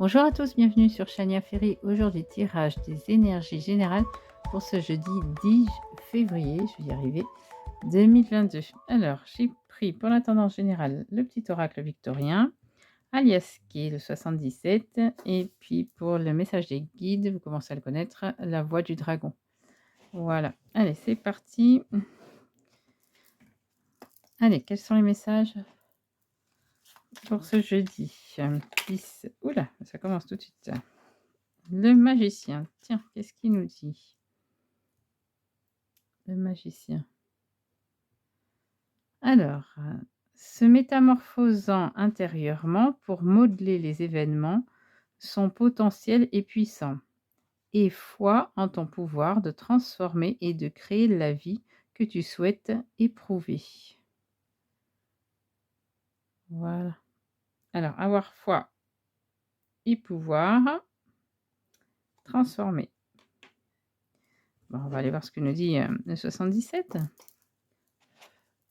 Bonjour à tous, bienvenue sur Chania Ferry. Aujourd'hui, tirage des énergies générales pour ce jeudi 10 février, je vais y arriver, 2022. Alors, j'ai pris pour la tendance générale le petit oracle victorien, alias qui est le 77, et puis pour le message des guides, vous commencez à le connaître, la voix du dragon. Voilà, allez, c'est parti. Allez, quels sont les messages pour ce jeudi 10? Oula, ça commence tout de suite. Le magicien, tiens, qu'est-ce qu'il nous dit? Le magicien. Alors, se métamorphosant intérieurement pour modeler les événements, son potentiel est puissant. Et foi en ton pouvoir de transformer et de créer la vie que tu souhaites éprouver. Voilà. Alors, avoir foi et pouvoir transformer. Bon, on va aller voir ce que nous dit le 77.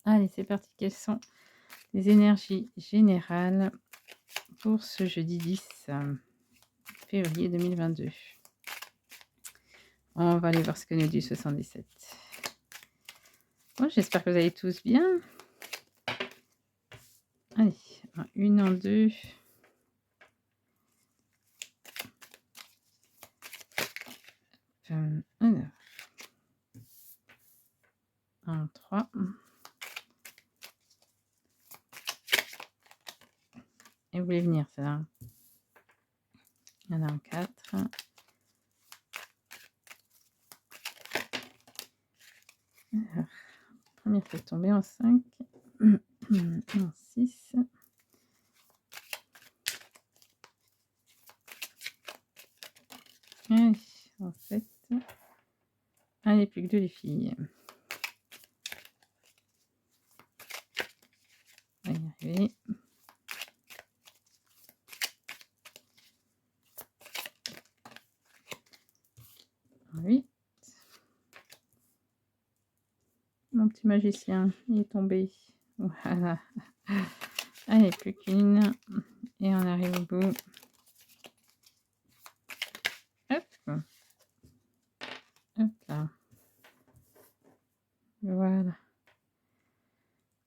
Allez, c'est parti. Quelles sont les énergies générales pour ce jeudi 10 février 2022? On va aller voir ce que nous dit 77. Bon, j'espère que vous allez tous bien. Allez, une en deux. Alors, en trois. Et vous voulez venir, ça. Il y en a en quatre. Alors, première fait tomber en 5. En 6. Allez, en 7. Allez, plus que deux les filles. On va y arriver. En 8. Mon petit magicien, il est tombé. Voilà. Allez, plus qu'une. Et on arrive au bout. Hop. Hop là. Voilà.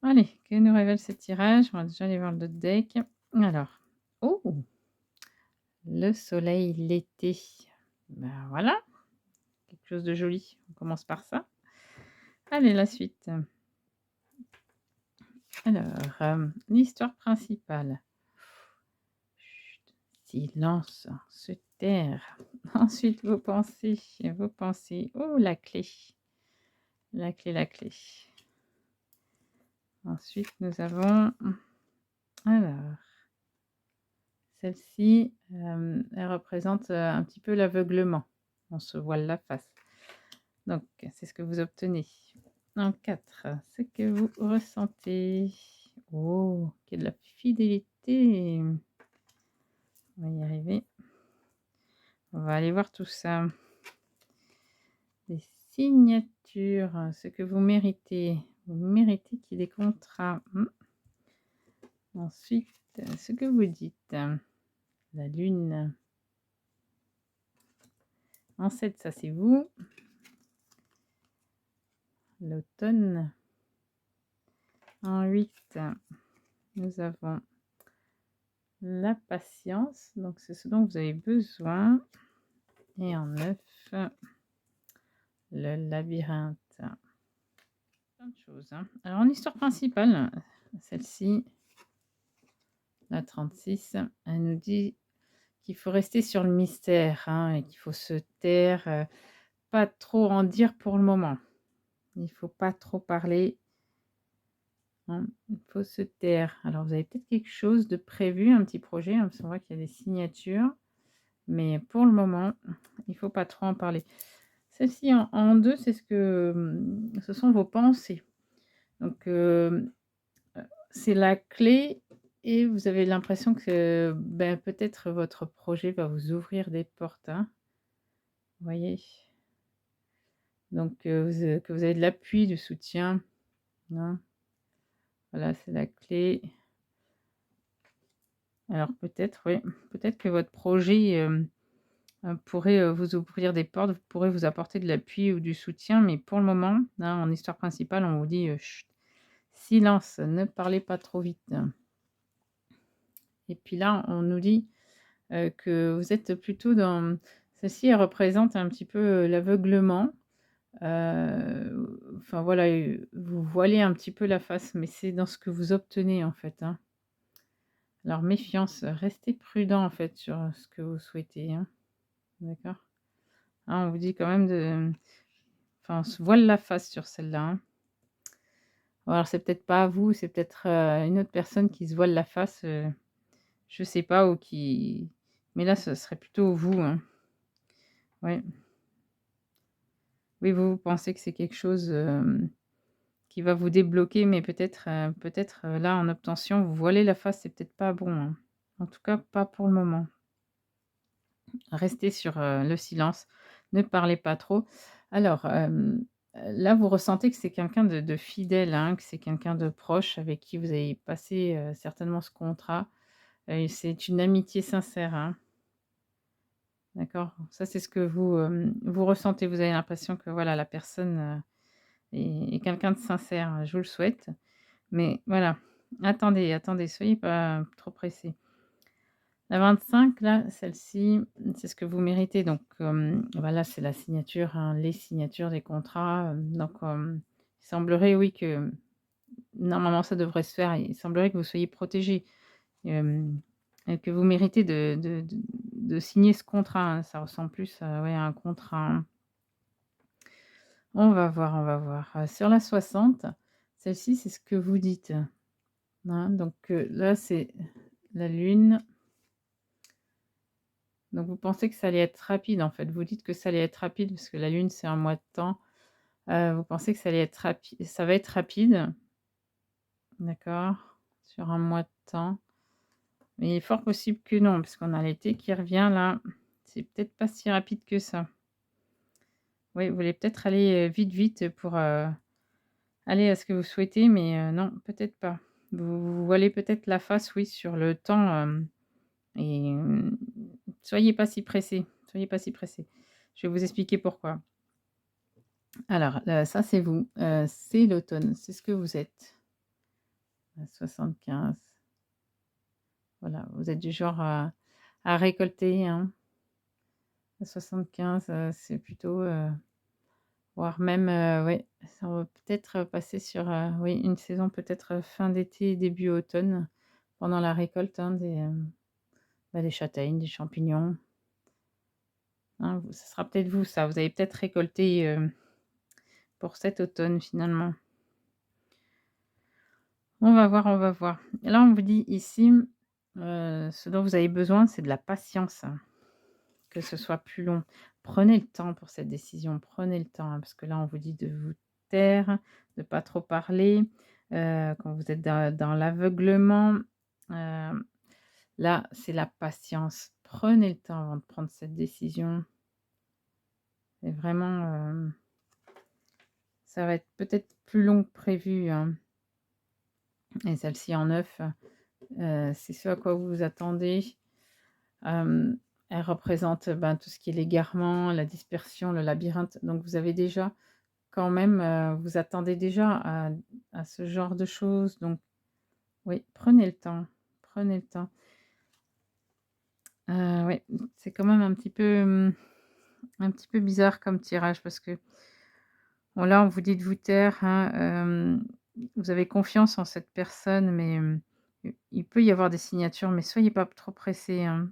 Allez, que nous révèle ce tirage? On va déjà aller voir le deck. Alors, oh, le soleil, l'été. Ben voilà, quelque chose de joli. On commence par ça. Allez, la suite. Alors, l'histoire principale. Chut, silence, se taire. Ensuite, vos pensées, vos pensées. Oh, la clé. La clé, la clé. Ensuite, nous avons... Alors, celle-ci, elle représente un petit peu l'aveuglement. On se voile la face. Donc, c'est ce que vous obtenez. En 4, ce que vous ressentez. Oh, qu'il y a de la fidélité. On va y arriver. On va aller voir tout ça. Des signatures, ce que vous méritez. Vous méritez qu'il y ait des contrats. Ensuite, ce que vous dites. La lune. En 7, ça c'est vous. L'automne. En 8, nous avons la patience. Donc, c'est ce dont vous avez besoin. Et en 9, le labyrinthe. Plein de choses. Alors, en histoire principale, celle-ci, la 36, elle nous dit qu'il faut rester sur le mystère et qu'il faut se taire, pas trop en dire pour le moment. Il ne faut pas trop parler. Il faut se taire. Alors, vous avez peut-être quelque chose de prévu, un petit projet. Parce qu'on voit qu'il y a des signatures. Mais pour le moment, il ne faut pas trop en parler. Celle-ci en 2, c'est ce sont vos pensées. Donc, c'est la clé et vous avez l'impression que peut-être votre projet va vous ouvrir des portes. Vous voyez? Donc, que vous avez de l'appui, du soutien. Voilà, c'est la clé. Alors peut-être, oui, peut-être que votre projet, pourrait, vous ouvrir des portes, pourrait vous apporter de l'appui ou du soutien, mais pour le moment, là, en histoire principale, on vous dit, «Chut, silence, ne parlez pas trop vite». Et puis là, on nous dit, que vous êtes plutôt dans celle-ci, elle représente un petit peu, l'aveuglement, enfin voilà, vous voilez un petit peu la face, mais c'est dans ce que vous obtenez, en fait, hein. Alors méfiance, restez prudent, en fait, sur, ce que vous souhaitez, hein, d'accord? Hein, on vous dit quand même de enfin, on se voile la face sur celle-là, hein. Bon, alors c'est peut-être pas vous, c'est peut-être, une autre personne qui se voile la face, je sais pas ou qui mais là, ce serait plutôt vous, hein. Ouais. Oui, vous, vous pensez que c'est quelque chose, qui va vous débloquer, mais peut-être, là, en obtention, vous voiler la face, c'est peut-être pas bon, hein. En tout cas, pas pour le moment. Restez sur, le silence, ne parlez pas trop. Alors, là, vous ressentez que c'est quelqu'un de fidèle, hein, que c'est quelqu'un de proche avec qui vous avez passé, certainement ce contrat, et c'est une amitié sincère, hein, d'accord? Ça, c'est ce que vous, vous ressentez. Vous avez l'impression que, voilà, la personne, est quelqu'un de sincère. Je vous le souhaite, mais voilà, attendez, attendez, soyez pas trop pressés. La 25 là, celle-ci, c'est ce que vous méritez donc voilà, c'est la signature, hein, les signatures des contrats, donc il semblerait oui que normalement ça devrait se faire. Il semblerait que vous soyez protégés, hem et que vous méritez de signer ce contrat, hein. Ça ressemble plus à ouais, à un contrat, hein. On va voir, on va voir. Sur la 60, celle-ci, c'est ce que vous dites, hein, donc là, c'est la lune. Donc vous pensez que ça allait être rapide, en fait. Vous dites que ça allait être rapide parce que la lune, c'est un mois de temps. Vous pensez que ça allait être rapide, ça va être rapide, d'accord, sur un mois de temps. Mais il est fort possible que non, parce qu'on a l'été qui revient là. C'est peut-être pas si rapide que ça. Oui, vous voulez peut-être aller, vite, vite pour, aller à ce que vous souhaitez, mais non, peut-être pas. Vous voilez peut-être la face, oui, sur le temps, et soyez pas si pressés, soyez pas si pressés. Je vais vous expliquer pourquoi. Alors, ça c'est vous, c'est l'automne, c'est ce que vous êtes. 75, voilà, vous êtes du genre à récolter, hein. À 75, c'est plutôt, voire même, ouais, ça va peut-être passer sur, oui, une saison peut-être, fin d'été, début automne, pendant la récolte, hein, des châtaignes, des champignons, hein. Vous ce sera peut-être vous ça, vous avez peut-être récolté, pour cet automne finalement. On va voir, on va voir. Et là, on vous dit ici, ce dont vous avez besoin, c'est de la patience, hein, que ce soit plus long. Prenez le temps pour cette décision, prenez le temps, hein, parce que là, on vous dit de vous taire, de pas trop parler, quand vous êtes dans l'aveuglement, hem, là, c'est la patience. Prenez le temps avant de prendre cette décision et vraiment, ça va être peut-être plus long que prévu, hein, et celle-ci en neuf, c'est ce à quoi vous vous attendez. Elle représente, ben, tout ce qui est l'égarement, la dispersion, le labyrinthe. Donc vous avez déjà quand même, vous attendez déjà à ce genre de choses. Donc oui, prenez le temps, prenez le temps. Ouais, c'est quand même un petit peu bizarre comme tirage parce que, bon là, on vous dit de vous taire, hein, vous avez confiance en cette personne, mais, il peut y avoir des signatures, mais soyez pas trop pressés, hein.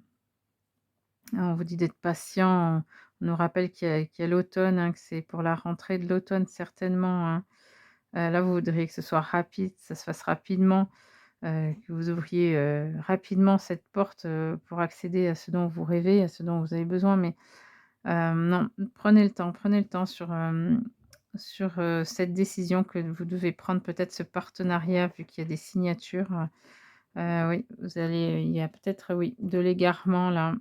On vous dit d'être patient, on nous rappelle qu'il y a l'automne, hein, que c'est pour la rentrée de l'automne certainement, hein. Là, vous voudriez que ce soit rapide, ça se fasse rapidement, que vous ouvriez, rapidement cette porte, pour accéder à ce dont vous rêvez, à ce dont vous avez besoin. Mais, non, prenez le temps sur, cette décision que vous devez prendre, peut-être ce partenariat vu qu'il y a des signatures, oui, vous allez il y a peut-être, oui, de l'égarement là,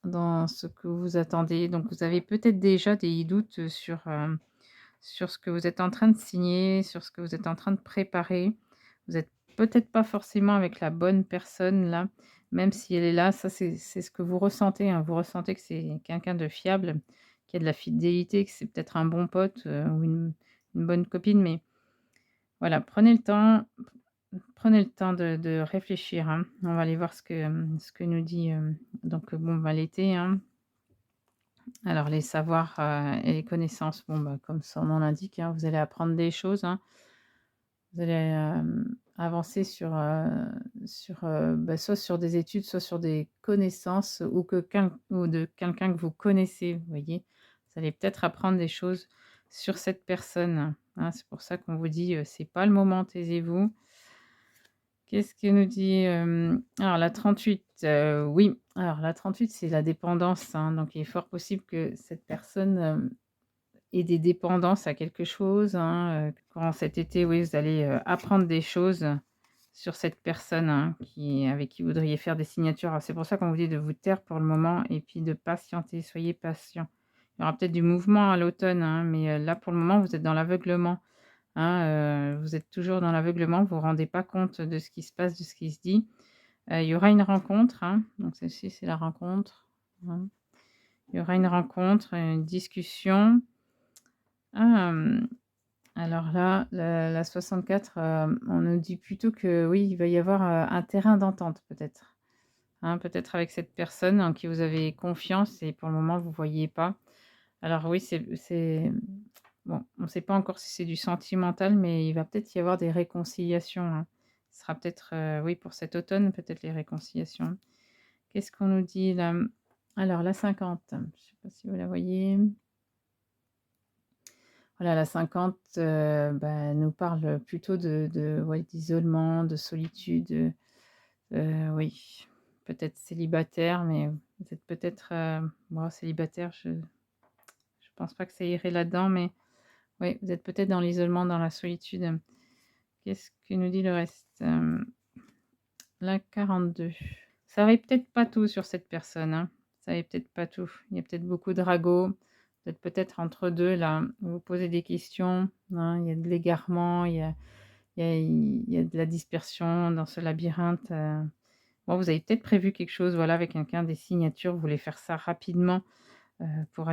dans ce que vous attendez. Donc vous avez peut-être déjà des doutes, sur ce que vous êtes en train de signer, sur ce que vous êtes en train de préparer. Vous êtes peut-être pas forcément avec la bonne personne là, même si elle est là, ça c'est ce que vous ressentez, hein. Vous ressentez que c'est quelqu'un de fiable, qui a de la fidélité, que c'est peut-être un bon pote, ou une bonne copine, mais voilà, prenez le temps de réfléchir, hein. On va aller voir ce que nous dit, donc bon, bah, l'été, hein. Alors les savoirs, et les connaissances, bon, bah, comme son nom l'indique, hein, vous allez apprendre des choses, hein. Vous allez, avancer bah, soit sur des études, soit sur des connaissances ou de quelqu'un que vous connaissez, vous voyez? Vous allez peut-être apprendre des choses sur cette personne, hein. C'est pour ça qu'on vous dit, c'est pas le moment, taisez-vous. Qu'est-ce que nous dit, alors la 38, oui, alors la 38 c'est la dépendance, hein, donc il est fort possible que cette personne, ait des dépendances à quelque chose, hein, courant cet été, oui, vous allez, apprendre des choses sur cette personne, hein, avec qui vous voudriez faire des signatures. Alors c'est pour ça qu'on vous dit de vous taire pour le moment et puis de patienter, soyez patient. Il y aura peut-être du mouvement à l'automne, hein, mais, là pour le moment vous êtes dans l'aveuglement. Hein, vous êtes toujours dans l'aveuglement, vous vous rendez pas compte de ce qui se passe, de ce qui se dit. Il y aura une rencontre, hein, donc celle-ci, c'est la rencontre, hein. Il y aura une rencontre, une discussion. Ah, alors là, la 64, on nous dit plutôt que oui, il va y avoir, un terrain d'entente peut-être, hein, peut-être avec cette personne en qui vous avez confiance et pour le moment vous ne voyez pas. Alors oui, bon, on ne sait pas encore si c'est du sentimental, mais il va peut-être y avoir des réconciliations, hein. Ce sera peut-être, oui, pour cet automne, peut-être les réconciliations. Qu'est-ce qu'on nous dit là? Alors la 50, je ne sais pas si vous la voyez? Voilà, la 50, bah, nous parle plutôt ouais, d'isolement, de solitude, oui, peut-être célibataire, mais vous êtes peut-être, bon célibataire, je pense pas que ça irait là-dedans, mais oui, vous êtes peut-être dans l'isolement, dans la solitude. Qu'est-ce que nous dit le reste? La 42. Ça savez peut-être pas tout sur cette personne, hein. Vous savez peut-être pas tout. Il y a peut-être beaucoup de ragots. Vous êtes peut-être entre 2 là. Vous vous posez des questions, hein. Il y a de l'égarement, il y a de la dispersion dans ce labyrinthe, Bon, vous avez peut-être prévu quelque chose, voilà, avec quelqu'un, des signatures. Vous voulez faire ça rapidement, pour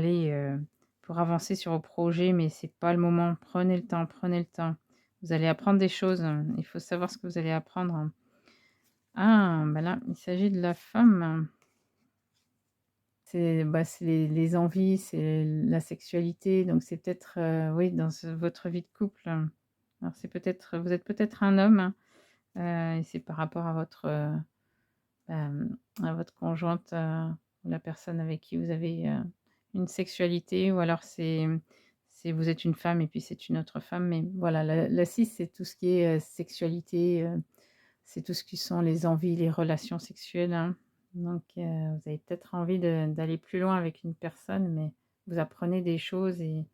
pour avancer sur vos projets, mais c'est pas le moment. Prenez le temps, prenez le temps. Vous allez apprendre des choses, il faut savoir ce que vous allez apprendre. Ah, bah, là, il s'agit de la femme. C'est les envies, c'est la sexualité, donc c'est peut-être, oui, dans votre vie de couple. Alors c'est peut-être vous êtes peut-être un homme, et c'est par rapport à votre conjointe, ou la personne avec qui vous avez, une sexualité, ou alors c'est vous êtes une femme et puis c'est une autre femme, mais voilà, la 6 c'est tout ce qui est, sexualité, c'est tout ce qui sont les envies, les relations sexuelles, hein. Donc, vous avez peut-être envie d'aller plus loin avec une personne, mais vous apprenez des choses et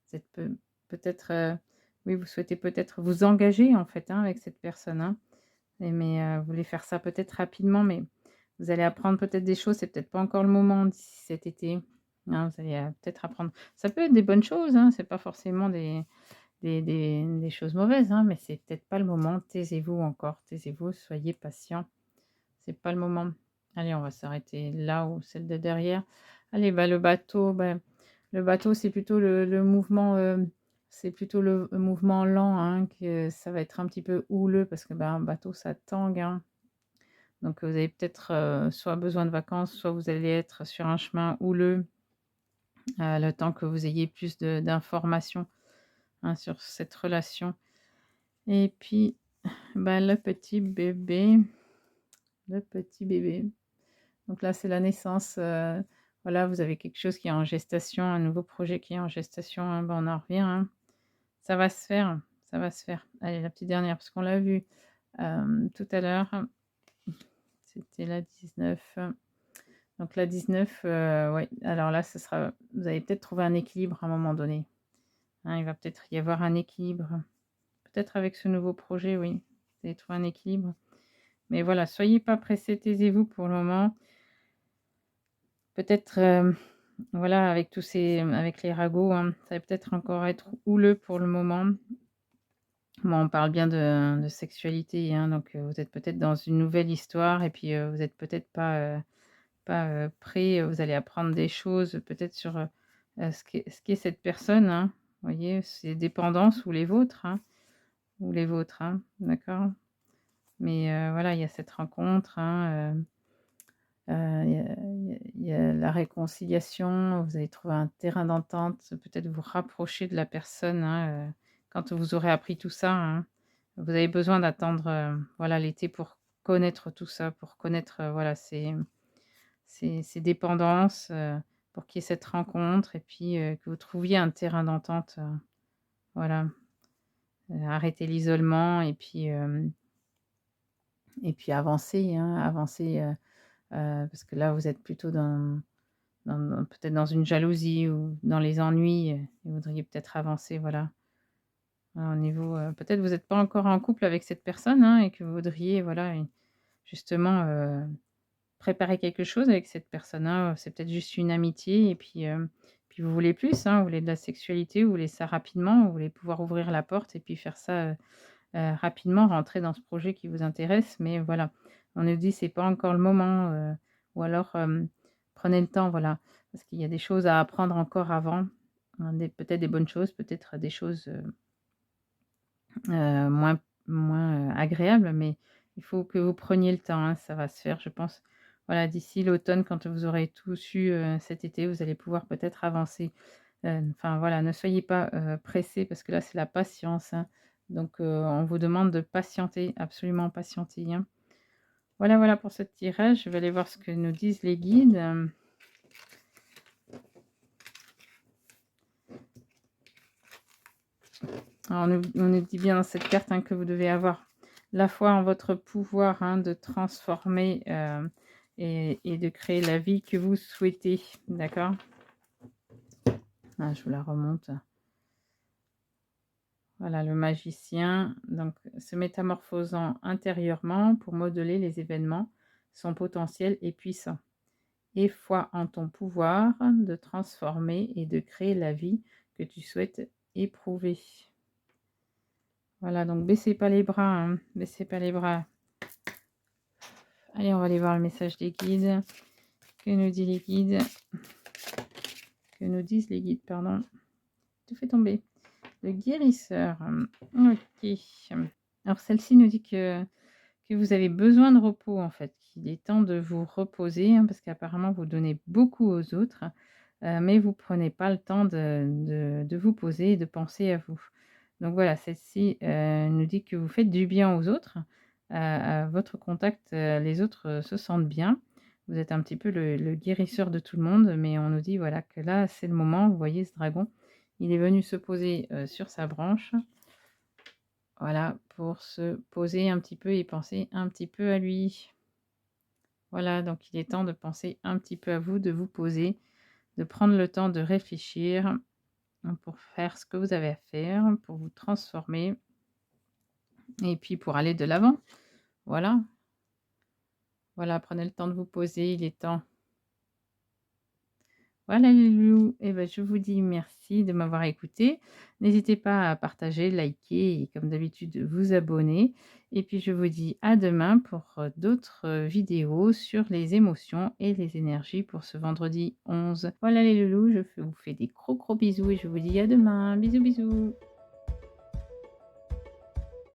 vous êtes peut-être, oui, vous souhaitez peut-être vous engager en fait, hein, avec cette personne, hein. Mais, vous voulez faire ça peut-être rapidement, mais vous allez apprendre peut-être des choses, c'est peut-être pas encore le moment d'ici cet été, hein. Vous allez, peut-être apprendre, ça peut être des bonnes choses, hein, c'est pas forcément des choses mauvaises, hein, mais c'est peut-être pas le moment. Taisez-vous encore, taisez-vous, soyez patient, c'est pas le moment. Allez, on va s'arrêter là ou celle de derrière. Allez, bah, le bateau, c'est plutôt le mouvement, c'est plutôt le mouvement lent, hein, que ça va être un petit peu houleux parce que, bah, un bateau, ça tangue, hein. Donc, vous avez peut-être, soit besoin de vacances, soit vous allez être sur un chemin houleux, le temps que vous ayez plus d'informations, hein, sur cette relation. Et puis, bah, le petit bébé. Donc là, c'est la naissance, voilà, vous avez quelque chose qui est en gestation, un nouveau projet qui est en gestation, hein, bah, on en revient, hein. Ça va se faire, ça va se faire. Allez, la petite dernière, parce qu'on l'a vu, tout à l'heure, c'était la 19. Donc la 19, ouais, alors là, ce sera vous allez peut-être trouver un équilibre à un moment donné, hein, il va peut-être y avoir un équilibre. Peut-être avec ce nouveau projet, oui, vous allez trouver un équilibre. Mais voilà, soyez pas pressés, taisez-vous pour le moment. Peut-être, voilà, avec les ragots, hein, ça va peut-être encore être houleux pour le moment. Bon, on parle bien de sexualité, hein, donc vous êtes peut-être dans une nouvelle histoire et puis, vous êtes peut-être pas prêt, vous allez apprendre des choses peut-être sur, ce qu'est cette personne, hein. Vous voyez? Ses dépendances ou les vôtres, hein, d'accord? Mais, voilà, il y a cette rencontre, hein, il y a la réconciliation, vous allez trouver un terrain d'entente, peut-être vous rapprocher de la personne, hein, quand vous aurez appris tout ça, hein. Vous avez besoin d'attendre, voilà, l'été pour connaître tout ça, pour connaître, voilà, ces dépendances, pour qu'il y ait cette rencontre et puis, que vous trouviez un terrain d'entente, voilà. Arrêter l'isolement et puis avancer, hein, avancer, parce que là, vous êtes plutôt dans peut-être dans une jalousie ou dans les ennuis, vous voudriez peut-être avancer, voilà. Au niveau, peut-être vous êtes pas encore en couple avec cette personne, hein, et que vous voudriez, voilà, justement, préparer quelque chose avec cette personne, hein. C'est peut-être juste une amitié et puis vous voulez plus, hein, vous voulez de la sexualité, vous voulez ça rapidement, vous voulez pouvoir ouvrir la porte et puis faire ça, rapidement, rentrer dans ce projet qui vous intéresse. Mais voilà, on nous dit: «C'est pas encore le moment», ou alors, «Prenez le temps», voilà. Parce qu'il y a des choses à apprendre encore avant, des peut-être des bonnes choses, peut-être des choses, moins agréables, mais il faut que vous preniez le temps, hein, ça va se faire, je pense. Voilà, d'ici l'automne, quand vous aurez tout su, cet été, vous allez pouvoir peut-être avancer. Enfin voilà, ne soyez pas, pressés parce que là, c'est la patience, hein. Donc on vous demande de patienter, absolument patienter, hein. Voilà, voilà pour ce tirage. Je vais aller voir ce que nous disent les guides. Alors on nous dit bien dans cette carte, hein, que vous devez avoir la foi en votre pouvoir, hein, de transformer, et de créer la vie que vous souhaitez, d'accord? Ah, je vous la remonte. Voilà, le magicien, donc se métamorphosant intérieurement pour modeler les événements, son potentiel est puissant. Aie foi en ton pouvoir de transformer et de créer la vie que tu souhaites éprouver. Voilà, donc baissez pas les bras, hein, baissez pas les bras. Allez, on va aller voir le message des guides. Que nous dit les guides? Que nous disent les guides, pardon. Tout fait tomber. Le guérisseur. OK. Alors celle-ci nous dit que vous avez besoin de repos en fait, qu'il est temps de vous reposer, hein, parce qu'apparemment vous donnez beaucoup aux autres, mais vous prenez pas le temps de vous poser et de penser à vous. Donc voilà, celle-ci, nous dit que vous faites du bien aux autres, à votre contact, les autres, se sentent bien. Vous êtes un petit peu le guérisseur de tout le monde, mais on nous dit voilà que là, c'est le moment. Vous voyez ce dragon, il est venu se poser, sur sa branche. Voilà, pour se poser un petit peu et penser un petit peu à lui. Voilà, donc il est temps de penser un petit peu à vous, de vous poser, de prendre le temps de réfléchir, hein, pour faire ce que vous avez à faire, pour vous transformer et puis pour aller de l'avant. Voilà, voilà, prenez le temps de vous poser, il est temps. Voilà les loulous, et ben, je vous dis merci de m'avoir écouté. N'hésitez pas à partager, liker et comme d'habitude vous abonner. Et puis je vous dis à demain pour d'autres vidéos sur les émotions et les énergies pour ce vendredi 11. Voilà les loulous, vous fais des gros gros bisous et je vous dis à demain. Bisous bisous.